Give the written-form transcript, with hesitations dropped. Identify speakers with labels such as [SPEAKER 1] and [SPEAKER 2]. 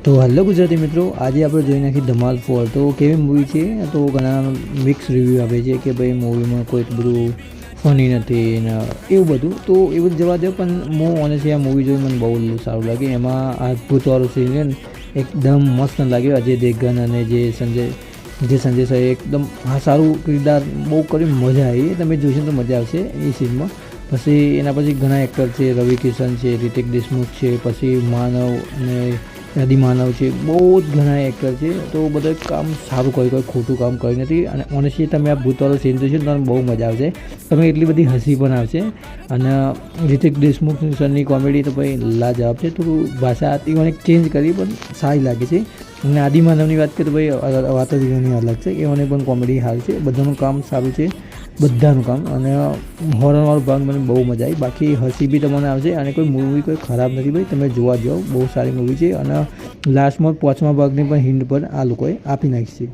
[SPEAKER 1] તો હેલો ગુજરાતી મિત્રો, આજે આપણે જોઈ નાખી ધમાલ 4। તો કેવી મૂવી છે? તો ઘણા મિક્સ રિવ્યૂ આપે છે કે ભાઈ મૂવીમાં કોઈ બધું ફની નથી ને એવું બધું। તો એ બધું જવા દો, પણ હું ઓનેસ્ટલી આ મૂવી જોઈ મને બહુ સારું લાગે। એમાં આ ભૂતવાળો સીન છે ને એકદમ મસ્ત લાગ્યો। અજય દેવગન અને જે સંજય સર એકદમ સારું કિરદાર બહુ કરી, મજા આવી। તમે જોશો તો મજા આવશે એ સીનમાં। પછી એના પછી ઘણા એક્ટર છે, રવિ કિશન છે, રિતિક દેશમુખ છે, પછી માનવ અને આદિ માનવ છે, બહુ જ ઘણા એક્ટર છે। તો બધા કામ સારું કર્યું, કોઈ ખોટું કામ કર્યું નથી। અને ઓનેસ્ટલી તમે આ ભૂતવાળો સીન જોશો તો તમને બહુ મજા આવશે। તમે એટલી બધી હસી પણ આવશે। અને રિતિક દેશમુખ સરની કોમેડી તો ભાઈ લાજવાબ છે। થોડું ભાષા હતી મને ચેન્જ કરી, પણ સારી લાગે છે। અને આદિ માનવની વાત કરીએ તો ભાઈ વાત જ ઘણી અલગ છે। એઓને પણ કોમેડી હાલ છે, બધાનું કામ સારું છે, બધાનું કામ। અને હોરરવાળો ભાગ મને બહુ મજા આવી। બાકી હસી બી તમને આવશે। અને કોઈ મૂવી કોઈ ખરાબ નથી ભાઈ, તમે જોવા જાઓ, બહુ સારી મૂવી છે। અને લાસ્ટમાં 5મા ભાગની પણ હિન્ટ પણ આ લોકોએ આપી નાખી છે।